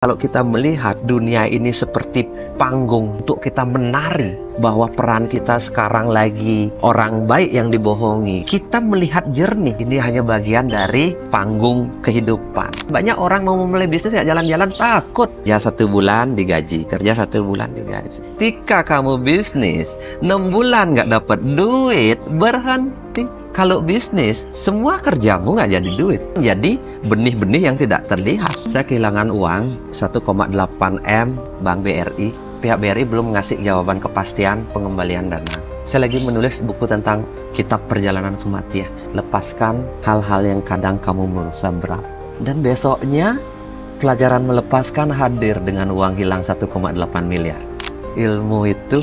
Kalau kita melihat dunia ini seperti panggung untuk kita menari bahwa peran kita sekarang lagi orang baik yang dibohongi, kita melihat jernih ini hanya bagian dari panggung kehidupan. Banyak orang mau memulai bisnis nggak jalan-jalan takut. Ya 1 bulan digaji, kerja 1 bulan digaji. Ketika kamu bisnis 6 bulan nggak dapat duit, berhenti. Kalau bisnis, semua kerjamu nggak jadi duit. Jadi benih-benih yang tidak terlihat. Saya kehilangan uang 1,8 M Bank BRI. Pihak BRI belum ngasih jawaban kepastian pengembalian dana. Saya lagi menulis buku tentang kitab perjalanan kematian. Lepaskan hal-hal yang kadang kamu merasa berat. Dan besoknya pelajaran melepaskan hadir dengan uang hilang 1,8 miliar. Ilmu itu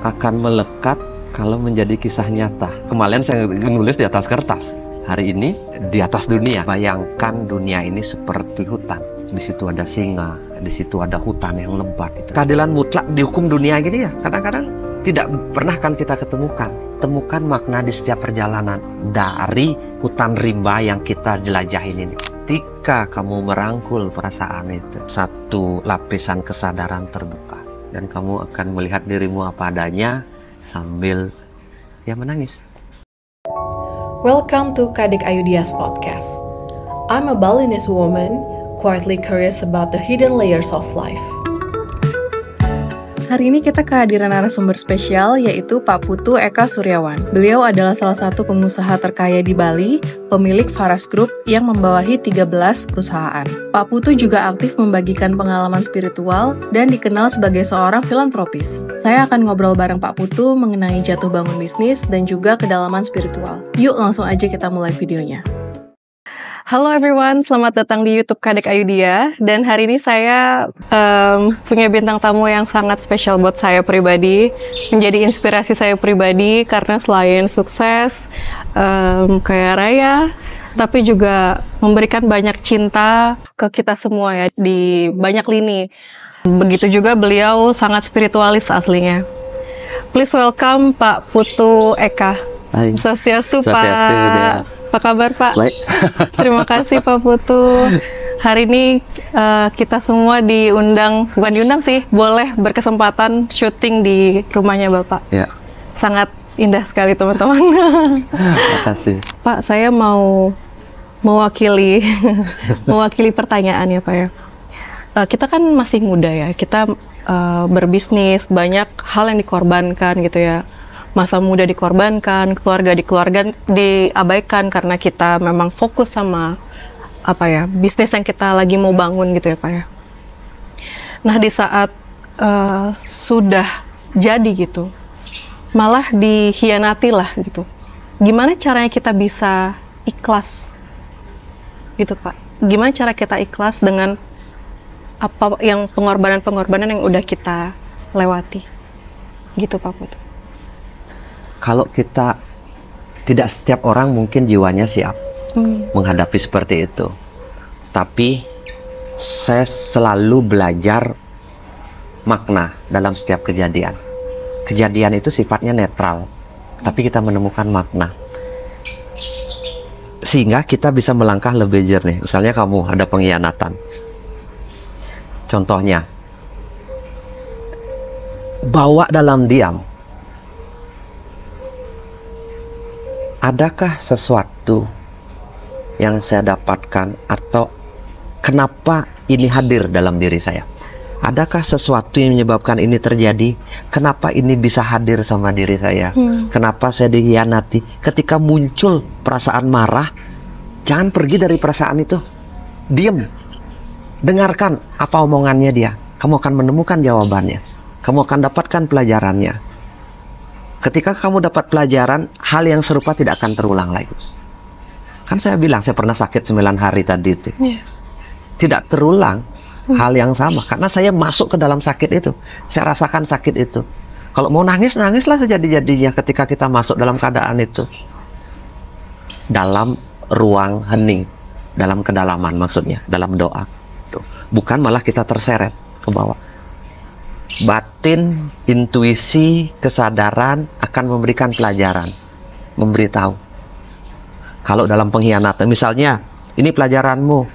akan melekat kalau menjadi kisah nyata. Kemarin saya nulis di atas kertas. Hari ini di atas dunia. Bayangkan dunia ini seperti hutan. Di situ ada singa, di situ ada hutan yang lebat. Keadilan mutlak dihukum dunia gini ya. Kadang-kadang tidak pernah kan kita ketemukan. Temukan makna di setiap perjalanan dari hutan rimba yang kita jelajahin ini. Ketika kamu merangkul perasaan itu, satu lapisan kesadaran terbuka. Dan kamu akan melihat dirimu apa adanya, sambil ya menangis. Welcome to Kadek Ayudia's podcast. I'm a Balinese woman, quietly curious about the hidden layers of life. Hari ini kita kehadiran narasumber spesial yaitu Pak Putu Eka Suryawan. Beliau adalah salah satu pengusaha terkaya di Bali, pemilik Faras Group yang membawahi 13 perusahaan. Pak Putu juga aktif membagikan pengalaman spiritual dan dikenal sebagai seorang filantropis. Saya akan ngobrol bareng Pak Putu mengenai jatuh bangun bisnis dan juga kedalaman spiritual. Yuk langsung aja kita mulai videonya. Halo everyone, selamat datang di YouTube Kadek Ayudia. Dan hari ini saya punya bintang tamu yang sangat spesial buat saya pribadi, menjadi inspirasi saya pribadi karena selain sukses, kaya raya, tapi juga memberikan banyak cinta ke kita semua ya di banyak lini. Begitu juga beliau sangat spiritualis aslinya. Please welcome Pak Putu Eka. Hai. Swastiastu, Swastiastu, Pak. ya. Apa kabar Pak? Baik. Terima kasih Pak Putu. Hari ini kita semua bukan diundang sih, boleh berkesempatan syuting di rumahnya Bapak. Ya. Sangat indah sekali teman-teman. Terima kasih. Pak, saya mau mewakili pertanyaan ya Pak ya. Kita kan masih muda ya, kita berbisnis, banyak hal yang dikorbankan gitu ya. Masa muda dikorbankan, keluarga diabaikan karena kita memang fokus sama bisnis yang kita lagi mau bangun gitu ya Pak ya. Nah di saat sudah jadi gitu, malah dikhianati lah gitu. Gimana caranya kita bisa ikhlas gitu Pak? Gimana cara kita ikhlas dengan apa yang pengorbanan yang udah kita lewati gitu Pak Putu? Kalau kita, tidak setiap orang mungkin jiwanya siap menghadapi seperti itu. Tapi saya selalu belajar makna dalam setiap kejadian. Kejadian itu sifatnya netral, tapi kita menemukan makna. Sehingga kita bisa melangkah lebih jernih. Misalnya kamu ada pengkhianatan. Contohnya, bawa dalam diam. Adakah sesuatu yang saya dapatkan atau kenapa ini hadir dalam diri saya? Adakah sesuatu yang menyebabkan ini terjadi? Kenapa ini bisa hadir sama diri saya? Kenapa saya dikhianati? Ketika muncul perasaan marah, jangan pergi dari perasaan itu. Diam. Dengarkan apa omongannya dia. Kamu akan menemukan jawabannya. Kamu akan dapatkan pelajarannya. Ketika kamu dapat pelajaran, hal yang serupa tidak akan terulang lagi. Kan saya bilang, saya pernah sakit 9 hari tadi itu. Yeah. Tidak terulang hal yang sama. Karena saya masuk ke dalam sakit itu. Saya rasakan sakit itu. Kalau mau nangis, nangislah sejadi-jadinya ketika kita masuk dalam keadaan itu. Dalam ruang hening. Dalam kedalaman maksudnya. Dalam doa. Tuh. Bukan malah kita terseret ke bawah. Batin, intuisi, kesadaran akan memberikan pelajaran, memberitahu. Kalau dalam pengkhianatan, misalnya, ini pelajaranmu,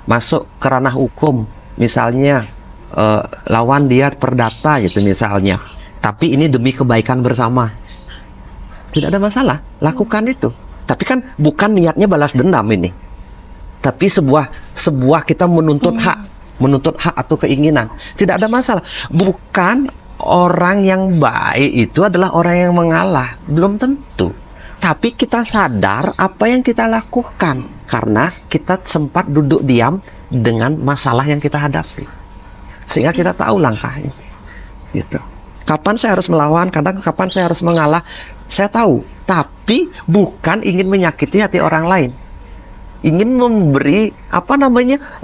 masuk ke ranah hukum, misalnya lawan dia perdata gitu misalnya, tapi ini demi kebaikan bersama, tidak ada masalah, lakukan itu. Tapi kan bukan niatnya balas dendam ini, tapi sebuah kita menuntut hak atau keinginan, tidak ada masalah. Bukan orang yang baik itu adalah orang yang mengalah, belum tentu. Tapi kita sadar apa yang kita lakukan karena kita sempat duduk diam dengan masalah yang kita hadapi, sehingga kita tahu langkahnya. Gitu. Kapan saya harus melawan, kadang kapan saya harus mengalah, saya tahu. Tapi bukan ingin menyakiti hati orang lain. Ingin memberi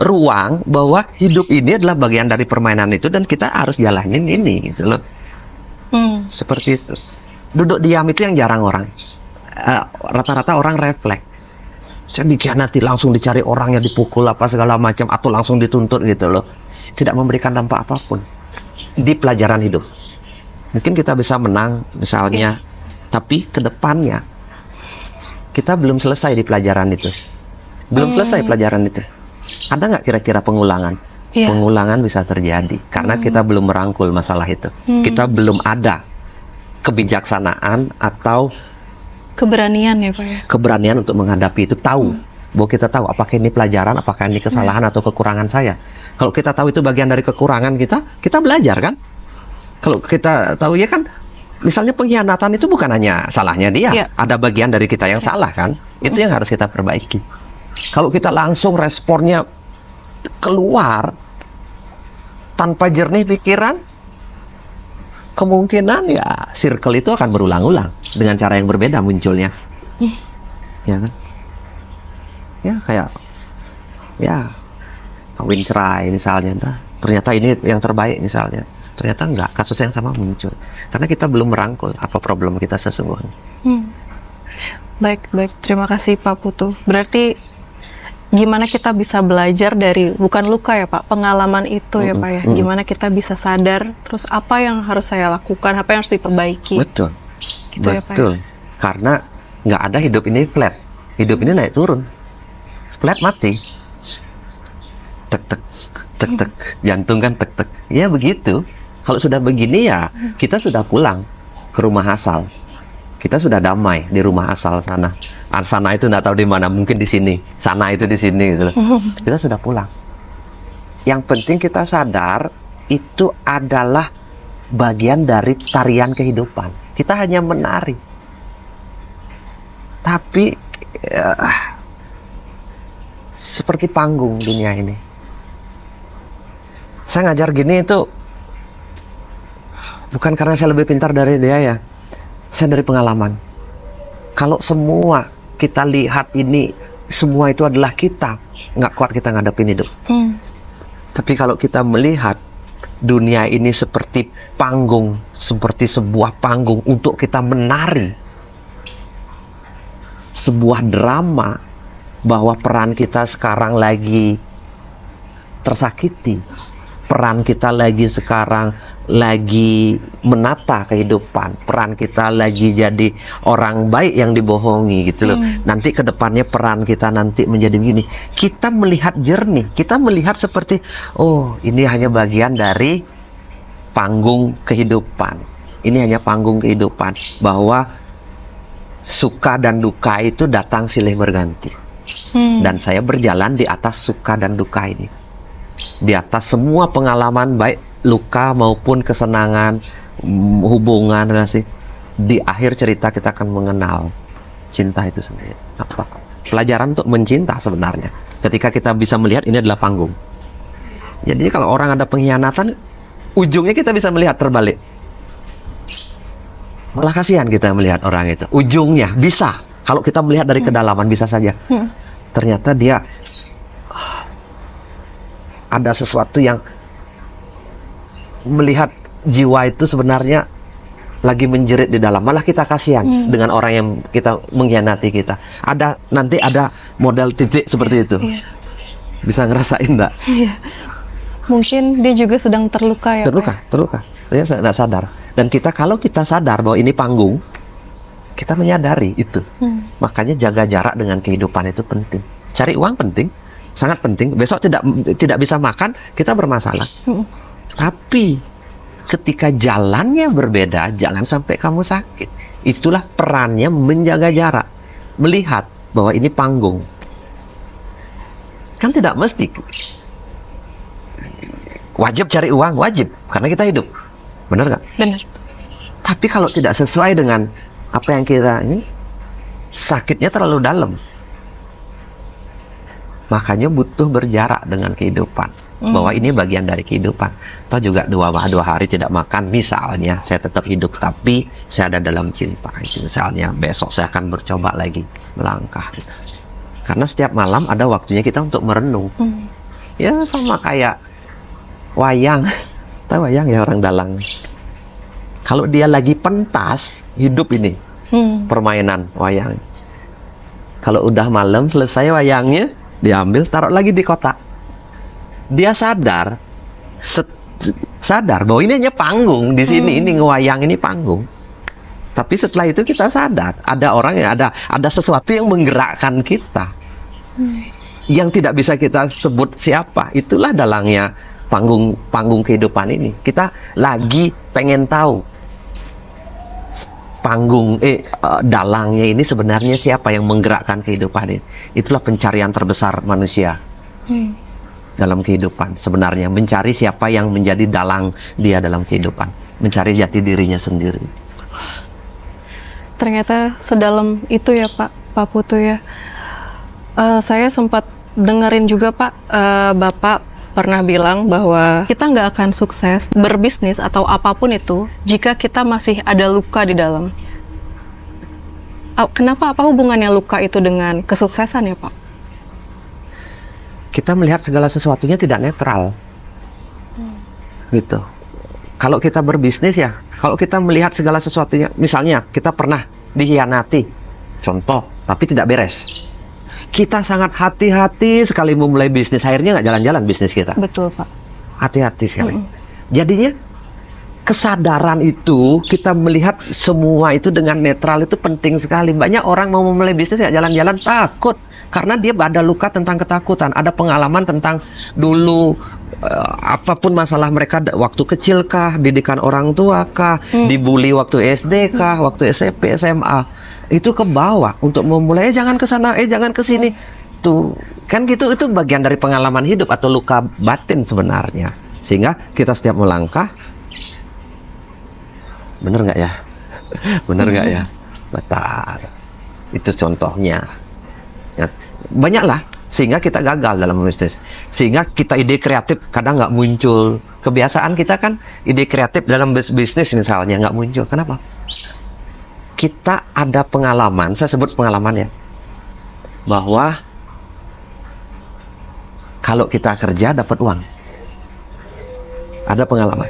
ruang bahwa hidup ini adalah bagian dari permainan itu dan kita harus jalanin ini gitu loh. Seperti itu. Duduk diam itu yang jarang orang. Rata-rata orang refleks. Saya dikhianati, langsung dicari orangnya, dipukul apa segala macam, atau langsung dituntut gitu loh. Tidak memberikan dampak apapun di pelajaran hidup. Mungkin kita bisa menang misalnya, tapi ke depannya kita belum selesai di pelajaran itu. Belum selesai pelajaran itu. Ada nggak kira-kira pengulangan? Pengulangan bisa terjadi karena kita belum merangkul masalah itu. Kita belum ada kebijaksanaan atau keberanian ya Pak ya? Keberanian untuk menghadapi itu, tahu bahwa kita tahu apakah ini pelajaran, apakah ini kesalahan atau kekurangan saya. Kalau kita tahu itu bagian dari kekurangan kita belajar kan? Kalau kita tahu ya kan, misalnya pengkhianatan itu bukan hanya salahnya dia, ada bagian dari kita yang salah kan? Itu yang harus kita perbaiki. Kalau kita langsung responnya keluar tanpa jernih pikiran, kemungkinan ya circle itu akan berulang-ulang dengan cara yang berbeda munculnya. Ya kan? Ya kayak kawin cerai misalnya, ternyata ini yang terbaik misalnya, ternyata enggak, kasus yang sama muncul karena kita belum merangkul apa problem kita sesungguhnya. Baik, terima kasih Pak Putu. Berarti gimana kita bisa belajar dari, bukan luka ya Pak, pengalaman itu ya Pak ya, gimana kita bisa sadar, terus apa yang harus saya lakukan, apa yang harus diperbaiki. Betul, gitu ya, Pak, ya? Karena nggak ada hidup ini flat, hidup ini naik turun, flat mati, tek tek, jantung kan tek tek, ya begitu. Kalau sudah begini ya kita sudah pulang ke rumah asal, kita sudah damai di rumah asal sana. Sana itu nggak tahu di mana, mungkin di sini, sana itu di sini gitu loh. Kita sudah pulang. Yang penting kita sadar itu adalah bagian dari tarian kehidupan. Kita hanya menari. Tapi seperti panggung dunia ini. Saya ngajar gini itu bukan karena saya lebih pintar dari dia ya. Saya dari pengalaman. Kalau semua kita lihat ini, semua itu adalah kita, nggak kuat kita ngadepin hidup. Tapi kalau kita melihat dunia ini seperti panggung, seperti sebuah panggung untuk kita menari sebuah drama, bahwa peran kita sekarang lagi tersakiti, peran kita sekarang lagi menata kehidupan, peran kita lagi jadi orang baik yang dibohongi gitu loh. Nanti ke depannya peran kita nanti menjadi begini. Kita melihat jernih, kita melihat seperti, oh ini hanya bagian dari panggung kehidupan. Ini hanya panggung kehidupan, bahwa suka dan duka itu datang silih berganti. Dan saya berjalan di atas suka dan duka ini, di atas semua pengalaman baik luka maupun kesenangan, hubungan, relasi. Di akhir cerita kita akan mengenal cinta itu sendiri. Apa? Pelajaran untuk mencinta sebenarnya. Ketika kita bisa melihat ini adalah panggung. Jadi kalau orang ada pengkhianatan, ujungnya kita bisa melihat terbalik. Malah kasihan kita melihat orang itu. Ujungnya bisa. Kalau kita melihat dari kedalaman bisa saja. Ternyata dia ada sesuatu yang melihat jiwa itu sebenarnya lagi menjerit di dalam. Malah kita kasihan dengan orang yang kita mengkhianati kita. Nanti ada model titik seperti itu. Bisa ngerasain enggak? Mungkin dia juga sedang terluka ya. Terluka. Dia tidak sadar. Dan kalau kita sadar bahwa ini panggung, kita menyadari itu. Makanya jaga jarak dengan kehidupan itu penting. Cari uang penting, sangat penting. Besok tidak bisa makan, kita bermasalah. Tapi ketika jalannya berbeda, jangan sampai kamu sakit. Itulah perannya menjaga jarak, melihat bahwa ini panggung. Kan tidak mesti wajib cari uang, wajib karena kita hidup, benar nggak? Benar. Tapi kalau tidak sesuai dengan apa yang kita ini, sakitnya terlalu dalam. Makanya butuh berjarak dengan kehidupan. Bahwa ini bagian dari kehidupan. Atau juga dua hari tidak makan, misalnya saya tetap hidup, tapi saya ada dalam cinta. Misalnya besok saya akan bercoba lagi melangkah. Karena setiap malam ada waktunya kita untuk merenung. Ya sama kayak wayang. Tahu wayang ya, orang dalang. Kalau dia lagi pentas, hidup ini. Permainan wayang. Kalau udah malam selesai wayangnya, diambil, taruh lagi di kotak. Dia sadar bahwa ini hanya panggung di sini, ini ngewayang, ini panggung. Tapi setelah itu kita sadar ada orang yang ada sesuatu yang menggerakkan kita, yang tidak bisa kita sebut siapa. Itulah dalangnya panggung kehidupan ini. Kita lagi pengen tahu dalangnya ini sebenarnya siapa yang menggerakkan kehidupan ini. Itulah pencarian terbesar manusia dalam kehidupan. Sebenarnya mencari siapa yang menjadi dalang dia dalam kehidupan, mencari jati dirinya sendiri. Ternyata sedalam itu ya Pak Putu ya. Saya sempat dengerin juga Pak, Bapak pernah bilang bahwa kita nggak akan sukses berbisnis atau apapun itu jika kita masih ada luka di dalam. Kenapa? Apa hubungannya luka itu dengan kesuksesan ya Pak? Kita melihat segala sesuatunya tidak netral, gitu. Kalau kita berbisnis ya, kalau kita melihat segala sesuatunya, misalnya kita pernah dikhianati, contoh, tapi tidak beres. Kita sangat hati-hati sekali memulai bisnis, akhirnya nggak jalan-jalan bisnis kita. Betul Pak. Hati-hati sekali. Jadinya kesadaran itu, kita melihat semua itu dengan netral itu penting sekali. Banyak orang mau memulai bisnis nggak jalan-jalan, takut. Karena dia ada luka tentang ketakutan, ada pengalaman tentang dulu apapun masalah mereka waktu kecil kah, didikan orang tua kah, dibully waktu SD kah, waktu SMP, SMA. Itu ke bawah untuk memulai, jangan ke sana, jangan ke sini. Tuh, kan gitu, itu bagian dari pengalaman hidup atau luka batin sebenarnya. Sehingga kita setiap melangkah, bener nggak ya? Bener nggak ya? Betul. Itu contohnya. Ya, banyaklah, sehingga kita gagal dalam bisnis. Sehingga kita ide kreatif kadang nggak muncul. Kebiasaan kita kan ide kreatif dalam bisnis misalnya nggak muncul. Kenapa? Kita ada pengalaman, saya sebut pengalaman ya, bahwa kalau kita kerja dapat uang. Ada pengalaman.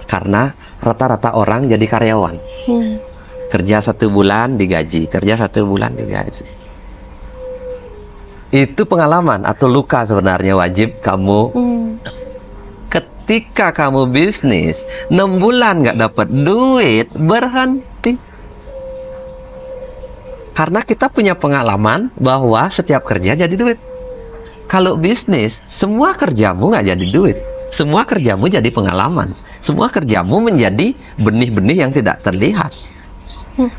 Karena rata-rata orang jadi karyawan. Kerja 1 bulan digaji, kerja 1 bulan digaji. Itu pengalaman atau luka sebenarnya, wajib kamu. Ketika kamu bisnis 6 bulan nggak dapat duit, berhenti. Karena kita punya pengalaman bahwa setiap kerja jadi duit. Kalau bisnis, semua kerjamu nggak jadi duit. Semua kerjamu jadi pengalaman. Semua kerjamu menjadi benih-benih yang tidak terlihat.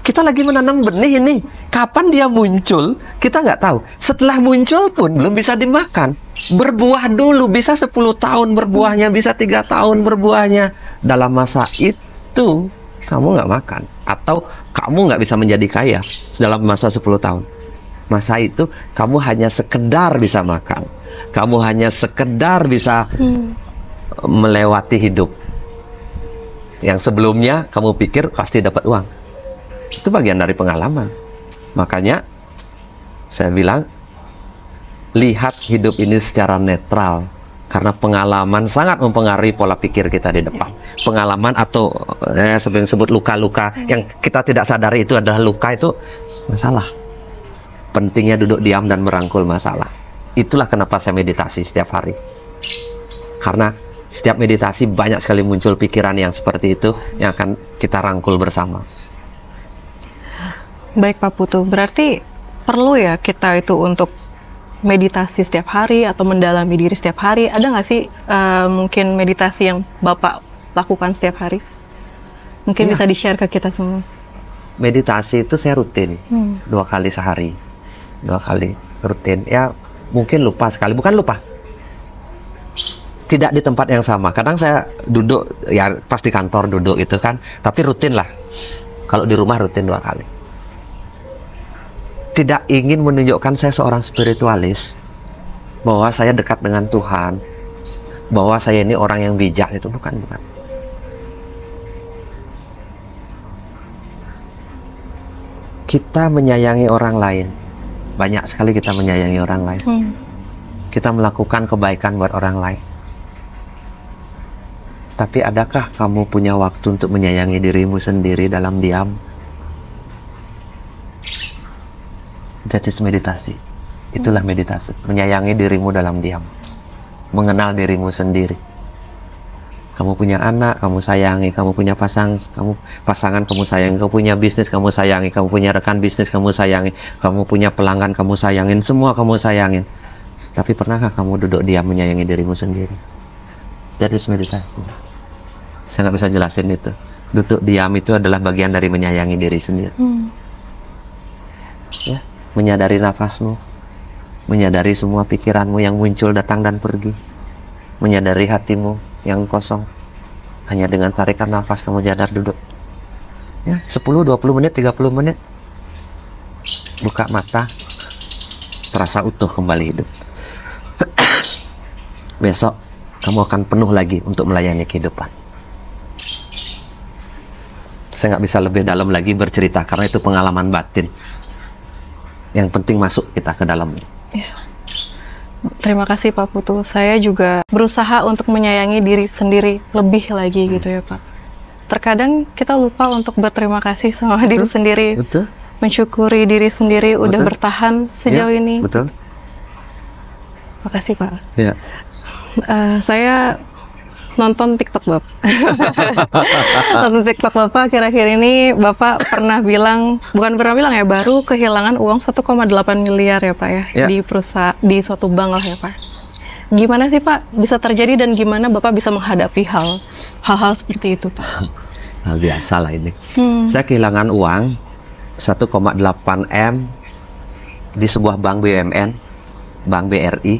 Kita lagi menanam benih ini. Kapan dia muncul, kita nggak tahu. Setelah muncul pun belum bisa dimakan. Berbuah dulu, bisa 10 tahun berbuahnya, bisa 3 tahun berbuahnya. Dalam masa itu, kamu nggak makan. Atau kamu nggak bisa menjadi kaya dalam masa 10 tahun. Masa itu kamu hanya sekedar bisa makan, kamu hanya sekedar bisa melewati hidup yang sebelumnya kamu pikir pasti dapat uang. Itu bagian dari pengalaman. Makanya saya bilang, lihat hidup ini secara netral. Karena pengalaman sangat mempengaruhi pola pikir kita di depan. Pengalaman atau seperti yang disebut luka-luka yang kita tidak sadari itu adalah luka, itu masalah. Pentingnya duduk diam dan merangkul masalah. Itulah kenapa saya meditasi setiap hari. Karena setiap meditasi banyak sekali muncul pikiran yang seperti itu yang akan kita rangkul bersama. Baik Pak Putu, berarti perlu ya kita itu untuk meditasi setiap hari atau mendalami diri setiap hari? Ada nggak sih mungkin meditasi yang Bapak lakukan setiap hari? Mungkin bisa di-share ke kita semua. Meditasi itu saya rutin 2 kali sehari, 2 kali rutin. Ya mungkin lupa sekali, bukan lupa, tidak di tempat yang sama. Kadang saya duduk, ya pas di kantor duduk gitu kan, tapi rutin lah. Kalau di rumah rutin 2 kali. Tidak ingin menunjukkan saya seorang spiritualis, bahwa saya dekat dengan Tuhan, bahwa saya ini orang yang bijak, itu bukan. Kita menyayangi orang lain. Banyak sekali kita menyayangi orang lain. Kita melakukan kebaikan buat orang lain. Tapi adakah kamu punya waktu untuk menyayangi dirimu sendiri dalam diam? That is meditasi. Itulah meditasi. Menyayangi dirimu dalam diam. Mengenal dirimu sendiri. Kamu punya anak, kamu sayangi. Kamu punya pasangan, kamu sayangi. Kamu punya bisnis, kamu sayangi. Kamu punya rekan bisnis, kamu sayangi. Kamu punya pelanggan, kamu sayangin. Semua kamu sayangin. Tapi pernahkah kamu duduk diam menyayangi dirimu sendiri? That is meditasi. Saya nggak bisa jelasin itu. Duduk diam itu adalah bagian dari menyayangi diri sendiri. Ya, menyadari nafasmu, menyadari semua pikiranmu yang muncul, datang dan pergi, menyadari hatimu yang kosong. Hanya dengan tarikan nafas kamu sadar duduk. Ya, 10, 20 menit, 30 menit. Buka mata, terasa utuh kembali hidup. Besok kamu akan penuh lagi untuk melayani kehidupan. Saya nggak bisa lebih dalam lagi bercerita karena itu pengalaman batin. Yang penting masuk kita ke dalamnya. Ya. Terima kasih Pak Putu. Saya juga berusaha untuk menyayangi diri sendiri lebih lagi gitu ya Pak. Terkadang kita lupa untuk berterima kasih sama diri sendiri. Betul. Mensyukuri diri sendiri udah bertahan sejauh ini. Betul. Makasih Pak. Ya. Saya nonton TikTok Bapak. Nonton TikTok Bapak akhir-akhir ini Bapak pernah bilang, bukan pernah bilang ya, baru kehilangan uang 1,8 miliar ya Pak ya, di perusahaan, di suatu bank lah ya Pak. Gimana sih Pak bisa terjadi dan gimana Bapak bisa menghadapi hal-hal seperti itu Pak? Hal biasa lah ini. Saya kehilangan uang 1,8 M di sebuah bank BUMN, Bank BRI.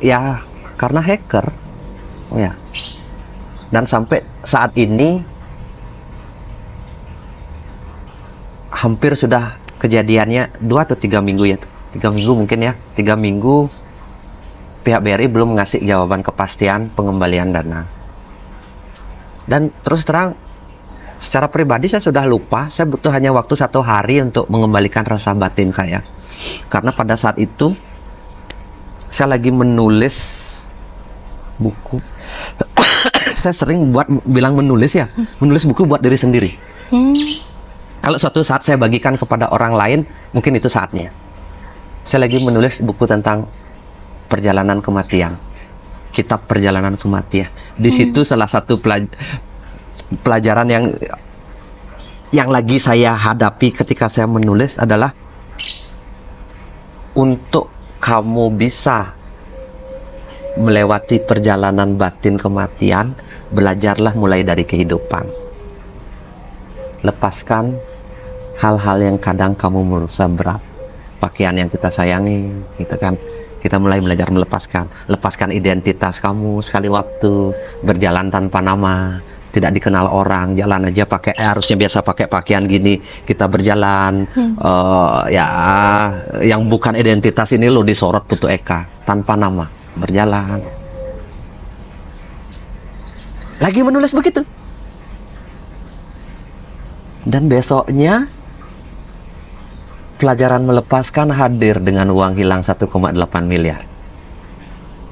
Ya, karena hacker. Oh ya. Dan sampai saat ini hampir sudah kejadiannya 2 atau 3 minggu ya. 3 minggu mungkin ya. 3 minggu pihak BRI belum ngasih jawaban kepastian pengembalian dana. Dan terus terang, secara pribadi saya sudah lupa. Saya butuh hanya waktu 1 hari untuk mengembalikan rasa batin saya. Karena pada saat itu saya lagi menulis buku. Saya sering bilang menulis ya, menulis buku buat diri sendiri. Kalau suatu saat saya bagikan kepada orang lain, mungkin itu saatnya. Saya lagi menulis buku tentang perjalanan kematian, kitab perjalanan kematian. Di situ salah satu pelajaran yang lagi saya hadapi ketika saya menulis adalah untuk kamu bisa melewati perjalanan batin kematian, belajarlah mulai dari kehidupan. Lepaskan hal-hal yang kadang kamu merasa berat. Pakaian yang kita sayangi, gitu kan. Kita mulai belajar melepaskan. Lepaskan identitas kamu sekali waktu, berjalan tanpa nama, tidak dikenal orang, jalan aja pakai harusnya biasa pakai pakaian gini, kita berjalan ya yang bukan identitas ini lo disorot Putu Eka tanpa nama, berjalan. Lagi menulis begitu. Dan besoknya pelajaran melepaskan hadir dengan uang hilang 1,8 miliar.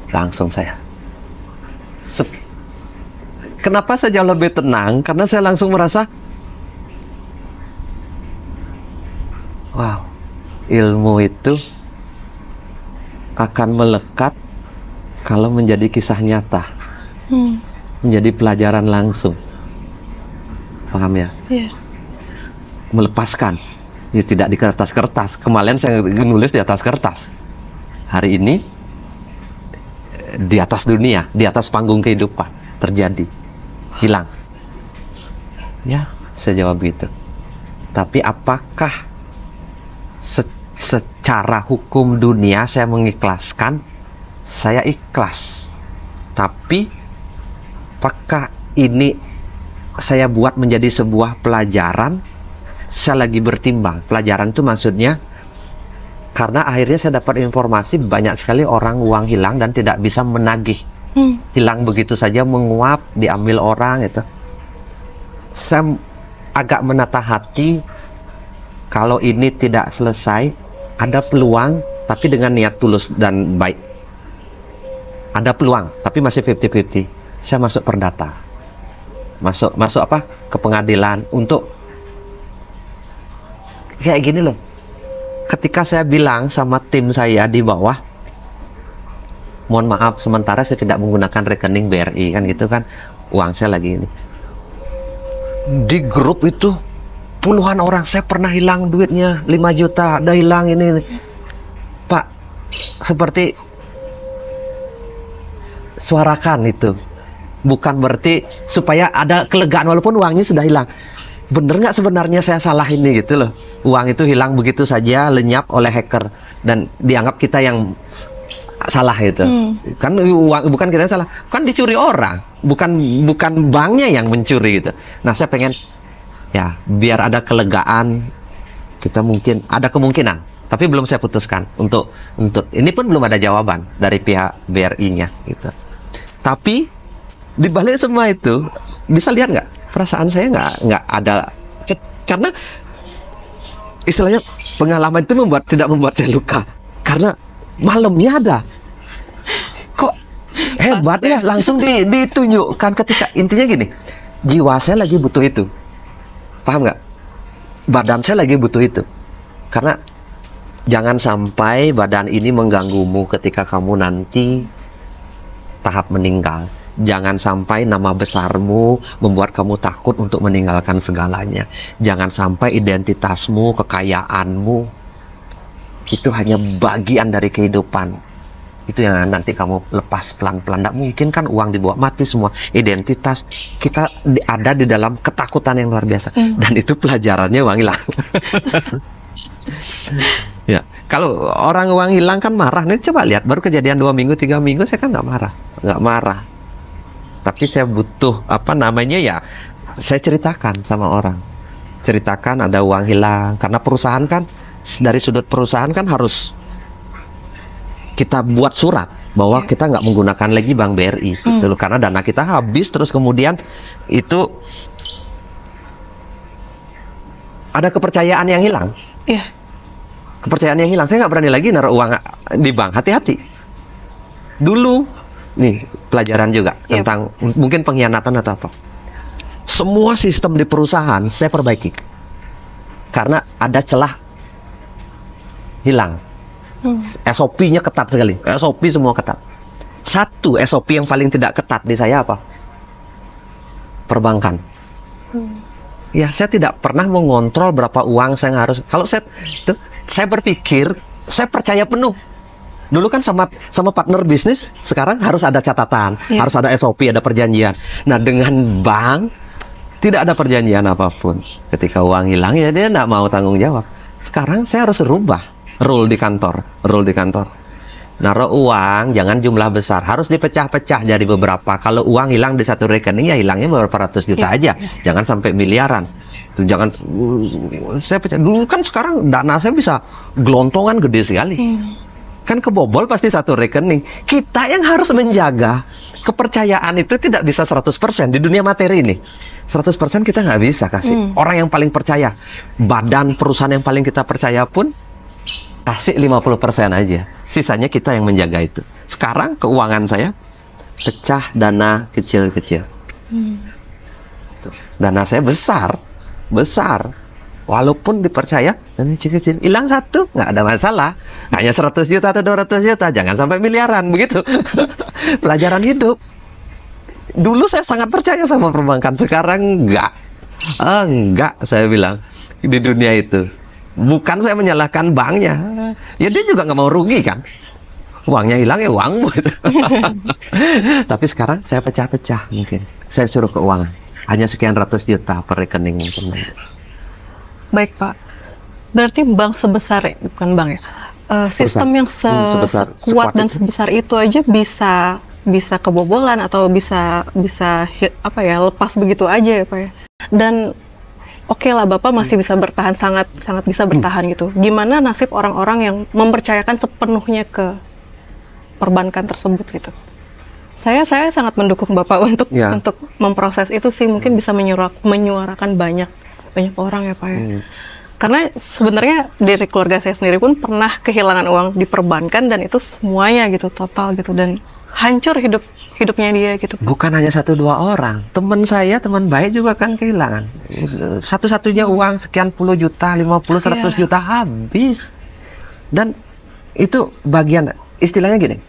Langsung saya. Kenapa saya jauh lebih tenang? Karena saya langsung merasa, wow, ilmu itu akan melekat kalau menjadi kisah nyata, menjadi pelajaran langsung. Paham ya? Iya. Melepaskan, ya tidak di kertas-kertas. Kemarin saya nulis di atas kertas. Hari ini di atas dunia, di atas panggung kehidupan terjadi, hilang. Ya, saya jawab gitu. Tapi apakah secara hukum dunia saya mengikhlaskan? Saya ikhlas. Tapi apakah ini saya buat menjadi sebuah pelajaran? Saya lagi bertimbang. Pelajaran itu maksudnya karena akhirnya saya dapat informasi banyak sekali orang uang hilang dan tidak bisa menagih. Hilang begitu saja, menguap, diambil orang itu. Saya agak menata hati, kalau ini tidak selesai, ada peluang, tapi dengan niat tulus dan baik. Ada peluang, tapi masih 50-50. Saya masuk perdata. Masuk apa? Ke pengadilan untuk kayak gini loh. Ketika saya bilang sama tim saya di bawah, mohon maaf sementara saya tidak menggunakan rekening BRI kan gitu kan, uang saya lagi ini. Di grup itu puluhan orang, saya pernah hilang duitnya 5 juta, ada hilang ini. Pak, seperti suarakan itu. Bukan berarti supaya ada kelegaan walaupun uangnya sudah hilang. Bener nggak sebenarnya saya salah ini gitu loh. Uang itu hilang begitu saja, lenyap oleh hacker dan dianggap kita yang salah itu. Kan uang bukan kita yang salah, kan dicuri orang, bukan banknya yang mencuri gitu. Nah, saya pengen ya biar ada kelegaan, kita mungkin ada kemungkinan, tapi belum saya putuskan untuk ini pun belum ada jawaban dari pihak BRI-nya gitu. Tapi di balik semua itu bisa lihat nggak perasaan saya nggak ada, karena istilahnya pengalaman itu tidak membuat saya luka karena malamnya ada kok hebat ya, langsung ditunjukkan ketika intinya gini, jiwa saya lagi butuh itu, paham nggak? Badan saya lagi butuh itu, karena jangan sampai badan ini mengganggumu ketika kamu nanti tahap meninggal. Jangan sampai nama besarmu membuat kamu takut untuk meninggalkan segalanya. Jangan sampai identitasmu, kekayaanmu itu hanya bagian dari kehidupan. Itu yang nanti kamu lepas pelan-pelan. Tidak mungkin kan uang dibawa, mati semua. Identitas kita ada di dalam ketakutan yang luar biasa. Dan itu pelajarannya uang hilang. Ya, kalau orang uang hilang kan marah. Nih coba lihat, baru kejadian 2 minggu, 3 minggu saya kan nggak marah. Tapi saya butuh ya, saya ceritakan sama orang, ceritakan ada uang hilang karena perusahaan kan, dari sudut perusahaan kan harus kita buat surat bahwa kita nggak menggunakan lagi Bank BRI gitu loh, karena dana kita habis. Terus kemudian itu ada kepercayaan yang hilang. Kepercayaan yang hilang, saya nggak berani lagi naruh uang di bank. Hati-hati dulu. Nih pelajaran juga tentang mungkin pengkhianatan atau apa. Semua sistem di perusahaan saya perbaiki karena ada celah hilang. SOP-nya ketat sekali. SOP semua ketat. Satu SOP yang paling tidak ketat di saya apa? Perbankan. Ya, saya tidak pernah mengontrol berapa uang saya harus. Kalau saya berpikir, saya percaya penuh. Dulu kan sama partner bisnis, sekarang harus ada catatan, harus ada SOP, ada perjanjian. Nah, dengan bank tidak ada perjanjian apapun. Ketika uang hilang ya dia tidak mau tanggung jawab. Sekarang saya harus rubah rule di kantor. Naruh uang jangan jumlah besar, harus dipecah-pecah jadi beberapa. Kalau uang hilang di satu rekening ya hilangnya beberapa ratus juta aja, jangan sampai miliaran. Tuh jangan saya pecah. Dulu kan, sekarang dana saya bisa gelontongan gede sekali. Kan kebobol pasti satu rekening. Kita yang harus menjaga kepercayaan itu tidak bisa 100% di dunia materi ini. 100% kita nggak bisa kasih. Orang yang paling percaya, badan perusahaan yang paling kita percaya pun kasih 50% aja. Sisanya kita yang menjaga itu. Sekarang keuangan saya pecah dana kecil-kecil. Dana saya besar. Walaupun dipercaya dan kecil-kecil, hilang satu nggak ada masalah, hanya 100 juta atau 200 juta, jangan sampai miliaran begitu. Pelajaran hidup. Dulu saya sangat percaya sama perbankan, sekarang enggak saya bilang di dunia itu. Bukan saya menyalahkan banknya, ya dia juga nggak mau rugi kan. Uangnya hilang ya uangmu. Tapi sekarang saya pecah-pecah mungkin. Saya suruh keuangan. Hanya sekian ratus juta per rekening mungkin. Baik Pak. Berarti bank sebesar, bukan bank ya, sistem yang sekuat dan sebesar itu aja bisa kebobolan atau bisa apa ya, lepas begitu aja ya Pak ya. Dan oke lah, Bapak masih bisa bertahan, sangat bisa bertahan gitu. Gimana nasib orang-orang yang mempercayakan sepenuhnya ke perbankan tersebut gitu? Saya sangat mendukung Bapak untuk memproses itu sih, mungkin bisa menyuarakan banyak orang ya Pak ya. Karena sebenarnya dari keluarga saya sendiri pun pernah kehilangan uang di perbankan, dan itu semuanya gitu, total gitu, dan hancur hidupnya dia gitu. Bukan hanya 1-2 orang, teman saya, teman baik juga kan kehilangan. Satu-satunya uang sekian puluh juta, 50, 100 juta habis. Dan itu bagian, istilahnya gini,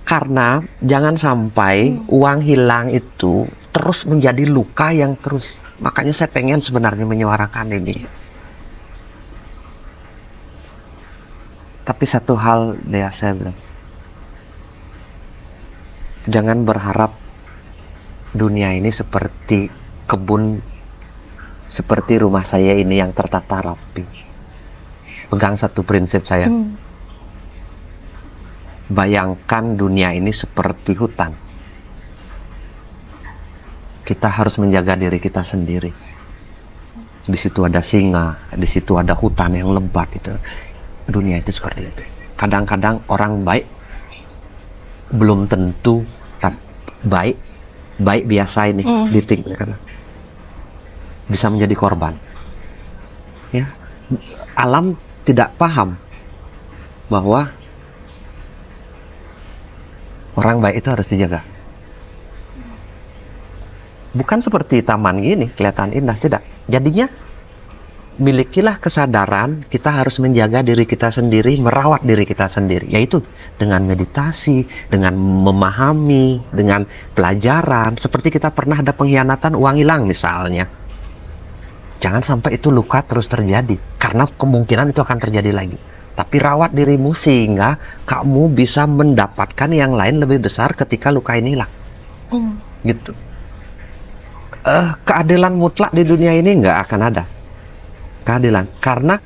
karena jangan sampai uang hilang itu terus menjadi luka yang terus. Makanya saya pengen sebenarnya menyuarakan ini. Tapi satu hal deh, saya bilang, jangan berharap dunia ini seperti kebun, seperti rumah saya ini yang tertata rapi. Pegang satu prinsip saya. Bayangkan dunia ini seperti hutan. Kita harus menjaga diri kita sendiri. Di situ ada singa, di situ ada hutan yang lebat itu. Dunia itu seperti itu. Kadang-kadang orang baik belum tentu baik biasa ini karena bisa menjadi korban. Ya, alam tidak paham bahwa orang baik itu harus dijaga. Bukan seperti taman gini kelihatan indah, tidak. Jadinya milikilah kesadaran kita harus menjaga diri kita sendiri, merawat diri kita sendiri, yaitu dengan meditasi, dengan memahami, dengan pelajaran. Seperti kita pernah ada pengkhianatan, uang hilang misalnya, jangan sampai itu luka terus terjadi, karena kemungkinan itu akan terjadi lagi. Tapi rawat dirimu sehingga kamu bisa mendapatkan yang lain lebih besar ketika luka ini hilang. Gitu. Keadilan mutlak di dunia ini nggak akan ada. Keadilan, karena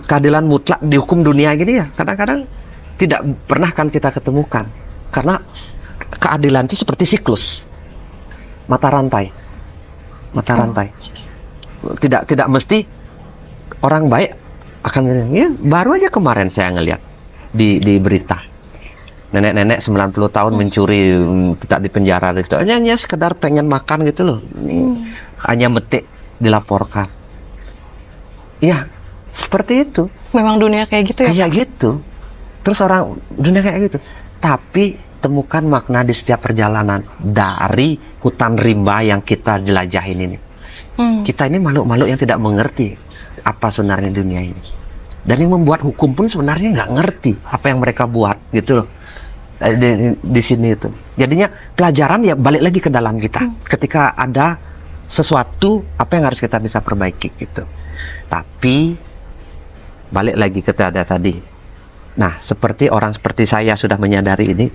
keadilan mutlak di hukum dunia gini ya kadang-kadang tidak pernah kan kita ketemukan, karena keadilan itu seperti siklus mata rantai. Tidak mesti orang baik akan ya. Baru aja kemarin saya ngeliat di berita nenek-nenek 90 tahun mencuri, tidak di penjara gitu, hanya sekedar pengen makan gitu loh, hanya metik dilaporkan. Ya, seperti itu. Memang dunia kayak gitu ya? Kayak gitu. Terus orang dunia kayak gitu. Tapi temukan makna di setiap perjalanan dari hutan rimba yang kita jelajahin ini. Kita ini makhluk-makhluk yang tidak mengerti apa sebenarnya dunia ini. Dan yang membuat hukum pun sebenarnya nggak ngerti apa yang mereka buat gitu loh. Di sini itu. Jadinya pelajaran ya balik lagi ke dalam kita. Ketika ada sesuatu, apa yang harus kita bisa perbaiki gitu. Tapi balik lagi ke tadi. Nah, seperti orang seperti saya sudah menyadari ini,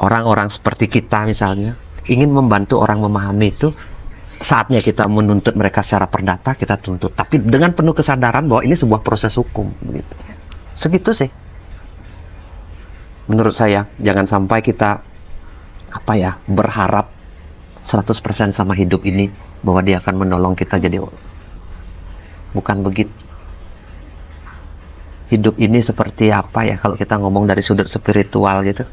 orang-orang seperti kita misalnya ingin membantu orang memahami itu, saatnya kita menuntut mereka secara perdata, kita tuntut. Tapi dengan penuh kesadaran bahwa ini sebuah proses hukum. Gitu. Segitu sih. Menurut saya, jangan sampai kita berharap 100% sama hidup ini bahwa dia akan menolong kita jadi. Bukan begitu. Hidup ini seperti apa ya kalau kita ngomong dari sudut spiritual gitu.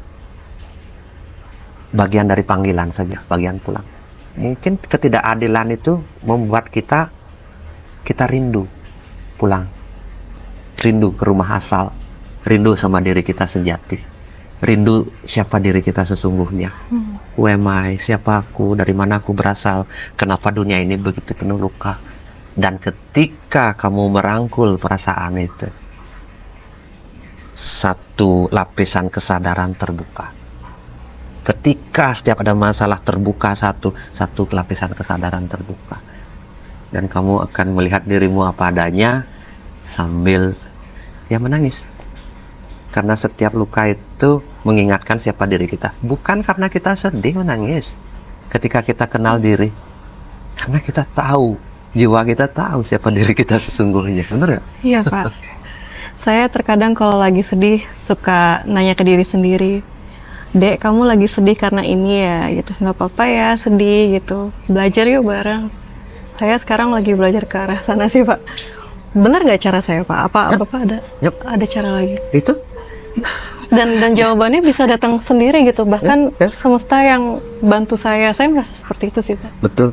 Bagian dari panggilan saja, bagian pulang. Mungkin ketidakadilan itu membuat kita rindu pulang. Rindu ke rumah asal. Rindu sama diri kita sejati. Rindu siapa diri kita sesungguhnya. Who am I? Siapa aku? Dari mana aku berasal? Kenapa dunia ini begitu penuh luka? Dan ketika kamu merangkul perasaan itu, satu lapisan kesadaran terbuka. Ketika setiap ada masalah terbuka, satu lapisan kesadaran terbuka. Dan kamu akan melihat dirimu apa adanya sambil ya menangis. Karena setiap luka itu mengingatkan siapa diri kita. Bukan karena kita sedih menangis ketika kita kenal diri. Karena kita tahu, jiwa kita tahu siapa diri kita sesungguhnya. Benar nggak? Iya, Pak. Saya terkadang kalau lagi sedih suka nanya ke diri sendiri, Dek, kamu lagi sedih karena ini ya, gitu. Nggak apa-apa ya sedih, gitu. Belajar yuk bareng. Saya sekarang lagi belajar ke arah sana sih, Pak. Benar nggak cara saya, Pak? Apa ada cara lagi? Itu? Dan jawabannya bisa datang sendiri gitu. Bahkan semesta yang bantu saya merasa seperti itu sih, Pak. Betul.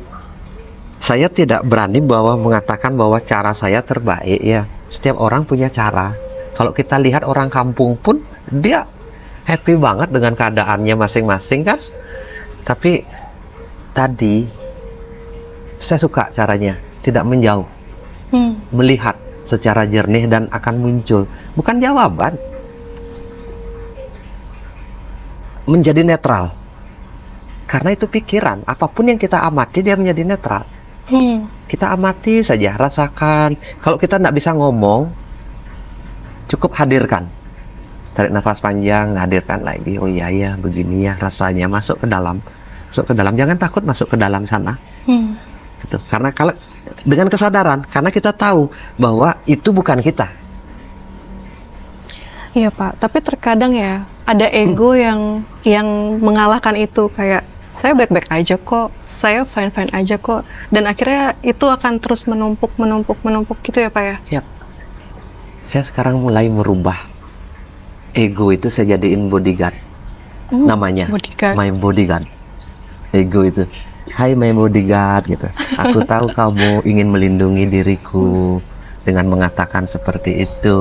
Saya tidak berani mengatakan bahwa cara saya terbaik ya. Setiap orang punya cara. Kalau kita lihat orang kampung pun dia happy banget dengan keadaannya masing-masing kan. Tapi tadi saya suka caranya, tidak menjauh, melihat secara jernih dan akan muncul. Bukan jawaban, menjadi netral. Karena itu pikiran, apapun yang kita amati dia menjadi netral. Kita amati saja, rasakan. Kalau kita tidak bisa ngomong, cukup hadirkan. Tarik nafas panjang, hadirkan lagi. Oh iya ya, begini ya rasanya. Masuk ke dalam, Jangan takut masuk ke dalam sana. Gitu. Karena kalau dengan kesadaran, karena kita tahu bahwa itu bukan kita. Iya, Pak. Tapi terkadang ya ada ego yang mengalahkan itu, kayak saya baik-baik aja kok, saya fine-fine aja kok, dan akhirnya itu akan terus menumpuk gitu ya, Pak ya? Yap. Saya sekarang mulai merubah ego itu, saya jadiin bodyguard. Namanya bodyguard. My bodyguard. Ego itu, hai my bodyguard gitu. Aku tahu kamu ingin melindungi diriku dengan mengatakan seperti itu,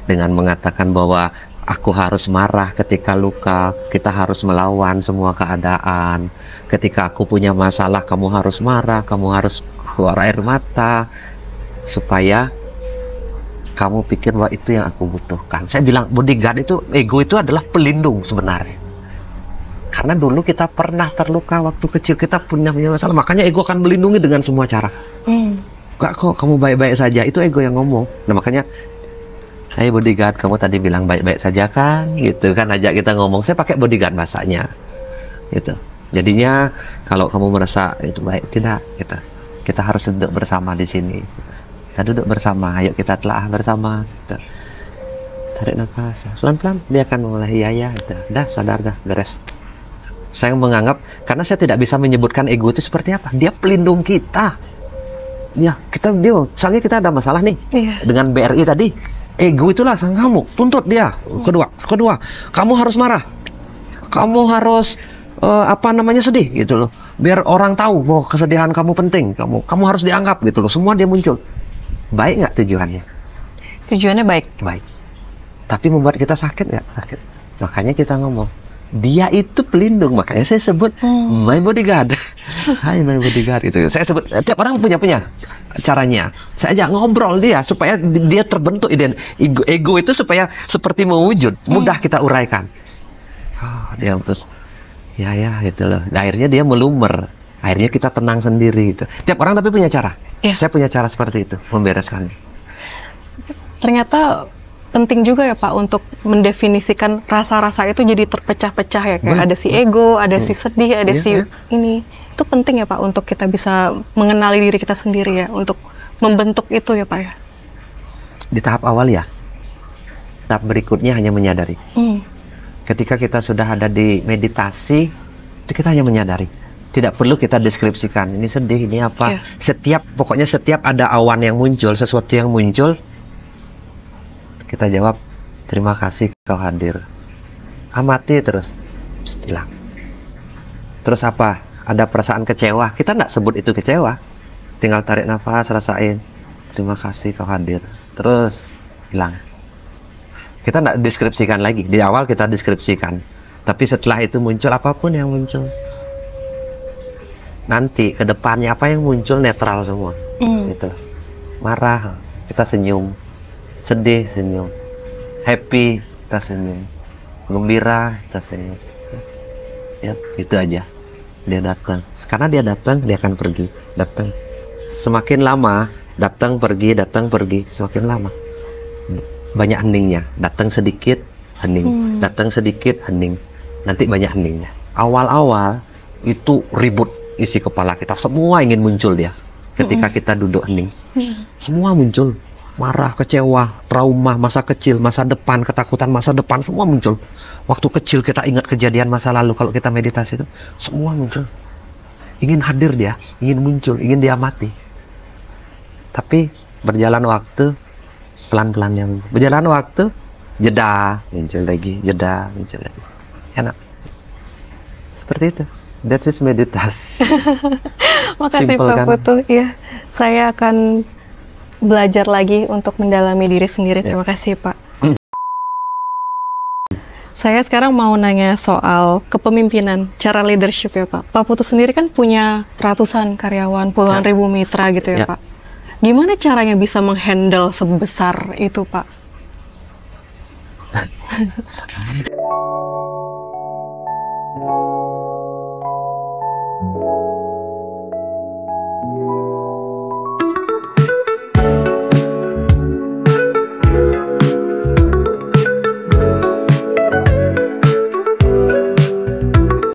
dengan mengatakan bahwa aku harus marah ketika luka, kita harus melawan semua keadaan. Ketika aku punya masalah, kamu harus marah, kamu harus keluar air mata, supaya kamu pikir bahwa itu yang aku butuhkan. Saya bilang bodyguard itu, ego itu adalah pelindung sebenarnya. Karena dulu kita pernah terluka waktu kecil, kita punya masalah, makanya ego akan melindungi dengan semua cara. Enggak kok, kamu baik-baik saja, itu ego yang ngomong. Nah makanya, hai bodyguard, kamu tadi bilang baik-baik saja kan, gitu kan, ajak kita ngomong. Saya pakai bodyguard bahasanya, gitu. Jadinya kalau kamu merasa itu baik, tidak, gitu. Kita harus duduk bersama di sini. Kita duduk bersama, ayo kita telah bersama. Gitu. Tarik nafas, pelan-pelan, dia akan mulai ya, gitu. Dah sadar dah, beres. Saya menganggap, karena saya tidak bisa menyebutkan ego itu seperti apa. Dia pelindung kita. Ya, misalnya kita ada masalah nih dengan BRI tadi. Ego itulah sang kamu, tuntut dia. Kedua, kamu harus marah, kamu harus sedih gitu loh, biar orang tahu bahwa kesedihan kamu penting, kamu harus dianggap gitu loh. Semua dia muncul. Baik nggak tujuannya? Tujuannya baik. Tapi membuat kita sakit nggak? Sakit. Makanya kita ngomong, dia itu pelindung. Makanya saya sebut my bodyguard. Hai my bodyguard itu. Saya sebut, tiap orang punya caranya. Saya ajak ngobrol dia supaya dia terbentuk ego itu supaya seperti mewujud, mudah kita uraikan. Dia terus ya gitu loh. Nah, akhirnya dia melumer. Akhirnya kita tenang sendiri gitu. Tiap orang tapi punya cara. Saya punya cara seperti itu membereskan. Ternyata penting juga ya Pak untuk mendefinisikan rasa-rasa itu jadi terpecah-pecah ya, kayak ada si ego, ada si sedih, ada si ini. Itu penting ya Pak untuk kita bisa mengenali diri kita sendiri ya, untuk membentuk itu ya Pak ya. Di tahap awal ya. Tahap berikutnya hanya menyadari. Ketika kita sudah ada di meditasi, itu kita hanya menyadari. Tidak perlu kita deskripsikan, ini sedih, ini apa. Pokoknya setiap ada awan yang muncul, sesuatu yang muncul, kita jawab, terima kasih kau hadir. Amati terus, hilang. Terus apa? Ada perasaan kecewa, kita tidak sebut itu kecewa. Tinggal tarik nafas, rasain, terima kasih kau hadir. Terus, hilang. Kita tidak deskripsikan lagi. Di awal kita deskripsikan, tapi setelah itu muncul apapun yang muncul, nanti ke depannya apa yang muncul netral semua. Gitu. Marah, kita senyum. Sedih, senyum. Happy, kita senyum. Gembira, kita senyum. Ya, itu aja. Dia datang. Karena dia datang, dia akan pergi. Datang. Semakin lama, datang pergi, semakin lama. banyak heningnya. Datang sedikit, hening. Datang sedikit, hening. Nanti banyak heningnya. Awal-awal itu ribut isi kepala kita. Semua ingin muncul dia. Ketika kita duduk hening. Semua muncul. Marah, kecewa, trauma, masa kecil, masa depan, ketakutan masa depan. Semua muncul. Waktu kecil kita ingat kejadian masa lalu. Kalau kita meditasi itu, semua muncul. Ingin hadir dia, ingin muncul, ingin diamati. Tapi berjalan waktu, pelan-pelan yang berjalan waktu, jeda, muncul lagi, jeda, muncul lagi. Enak. Seperti itu. That is meditasi. Makasih Simple, Pak kan? Putu. Ya, saya akan belajar lagi untuk mendalami diri sendiri. Terima kasih Pak. Saya sekarang mau nanya soal kepemimpinan, cara leadership ya Pak. Pak Putu sendiri kan punya ratusan karyawan, puluhan ribu mitra gitu ya Pak. Gimana caranya bisa menghandle sebesar itu Pak?